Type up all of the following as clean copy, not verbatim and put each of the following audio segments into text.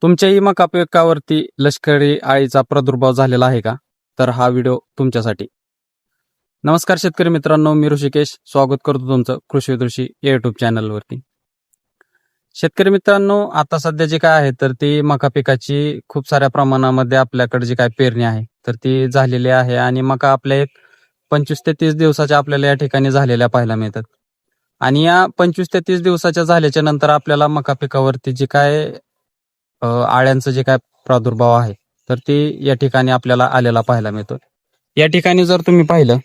तुमच्याही मका पिकावरती लष्करी अळीचा प्रादुर्भाव झालेला आहे का? तर हा व्हिडिओ तुमच्यासाठी. नमस्कार शेतकरी मित्रांनो, मी ऋषिकेश स्वागत करतो तुमचं कृषी विदुषी या युट्यूब चॅनलवरती. शेतकरी मित्रांनो, आता सध्या जे काय आहे तर ती मका पिकाची खूप साऱ्या प्रमाणामध्ये आपल्याकडे जी काय पेरणी आहे तर ती झालेली आहे आणि मका आपल्या एक 25 ते 30 दिवसाच्या आपल्याला या ठिकाणी झालेल्या पाहायला मिळतात. आणि या 25 ते 30 दिवसाच्या झाल्याच्या नंतर आपल्याला मका पिकावरती जी काय आळ्यांचं जे काय प्रादुर्भाव आहे तर ते या ठिकाणी आपल्याला आलेला पाहायला मिळतो. या ठिकाणी जर तुम्ही पाहिलं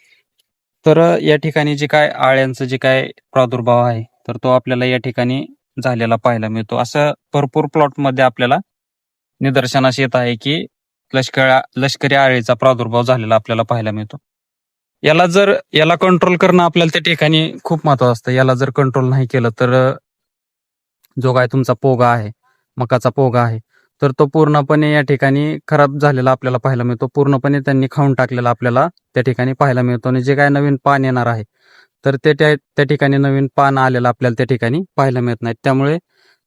तर या ठिकाणी जे काय आळ्यांचं जे काय प्रादुर्भाव आहे तर तो आपल्याला या ठिकाणी झालेला पाहायला मिळतो. असं भरपूर प्लॉटमध्ये आपल्याला निदर्शनास येत आहे की लष्करी आळीचा प्रादुर्भाव झालेला आपल्याला पाहायला मिळतो. याला कंट्रोल करणं आपल्याला त्या ठिकाणी खूप महत्त्वाचं असतं. याला जर कंट्रोल नाही केलं तर जो काय तुमचा पोगा आहे, मकाचा पोगा आहे, तर तो पूर्णपणे या ठिकाणी खराब झालेला आपल्याला पाहायला मिळतो. पूर्णपणे त्यांनी खाऊन टाकलेला आपल्याला त्या ठिकाणी पाहायला मिळतो. आणि जे काय नवीन पान येणार आहे तर ते त्या ठिकाणी नवीन पान आलेलं आपल्याला त्या ठिकाणी पाहायला मिळत नाही. त्यामुळे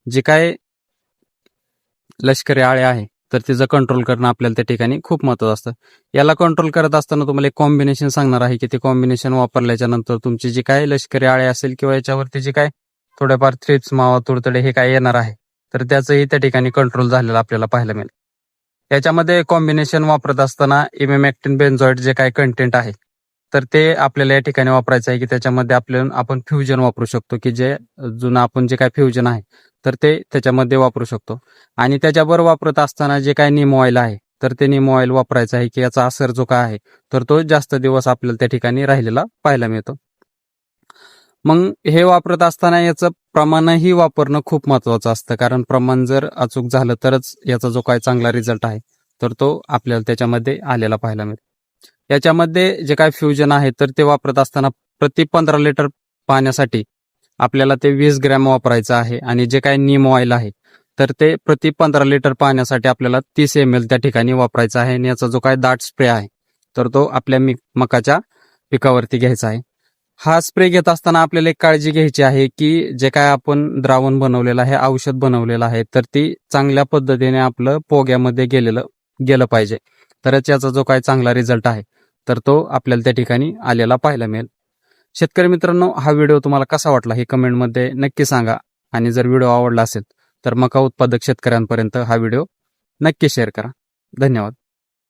जे काय लष्करी आळे आहे तर तिचं कंट्रोल करणं आपल्याला त्या ठिकाणी खूप महत्त्वाचं असतं. याला कंट्रोल करत असताना तुम्हाला एक कॉम्बिनेशन सांगणार आहे की ते कॉम्बिनेशन वापरल्याच्या नंतर तुमची जी काय लष्करी आळे असेल किंवा याच्यावरती जी काय थोडेफार थ्रिप्स, मावा, तुडतडे हे काय येणार आहे तर त्याचंही त्या ठिकाणी कंट्रोल झालेलं आपल्याला पाहायला मिळेल. याच्यामध्ये कॉम्बिनेशन वापरत असताना इमेमॅक्टिन बेन्झोएट जे काय कंटेंट आहे तर ते आपल्याला या ठिकाणी वापरायचं आहे की त्याच्यामध्ये आपण फ्युजन वापरू शकतो की जे जुनं आपण जे काय फ्युजन आहे तर ते त्याच्यामध्ये वापरू शकतो. आणि त्याच्याबरोबर वापरत असताना जे काय नीम ऑइल आहे तर ते नीम ऑइल वापरायचं आहे की याचा असर जो काय आहे तर तो जास्त दिवस आपल्याला त्या ठिकाणी राहिलेला पाहायला मिळतो. मग हे वापरत असताना याचं प्रमाणही वापरणं खूप महत्वाचं असतं, कारण प्रमाण जर अचूक झालं तरच याचा जो काय चांगला रिझल्ट आहे तर तो आपल्याला त्याच्यामध्ये आलेला पाहायला मिळतो. याच्यामध्ये जे काय फ्युजन आहे तर ते वापरत असताना प्रति 15 लिटर पाण्यासाठी आपल्याला ते 20 ग्रॅम वापरायचं आहे. आणि जे काय नीम ऑइल आहे तर ते प्रति 15 लिटर पाण्यासाठी आपल्याला 30 ml त्या ठिकाणी वापरायचा आहे. आणि याचा जो काय दाट स्प्रे आहे तर तो आपल्या मकाच्या पिकावरती घ्यायचा आहे. हा स्प्रे घेत असताना आपल्याला एक काळजी घ्यायची आहे की जे काय आपण द्रावण बनवलेलं आहे, औषध बनवलेलं आहे तर ती चांगल्या पद्धतीने आपलं पोग्यामध्ये गेलं पाहिजे, तरच याचा जो काय चांगला रिझल्ट आहे तर तो आपल्याला त्या ठिकाणी आलेला पाहायला मिळेल. शेतकरी मित्रांनो, हा व्हिडिओ तुम्हाला कसा वाटला हे कमेंटमध्ये नक्की सांगा. आणि जर व्हिडिओ आवडला असेल तर मका उत्पादक शेतकऱ्यांपर्यंत हा व्हिडिओ नक्की शेअर करा. धन्यवाद.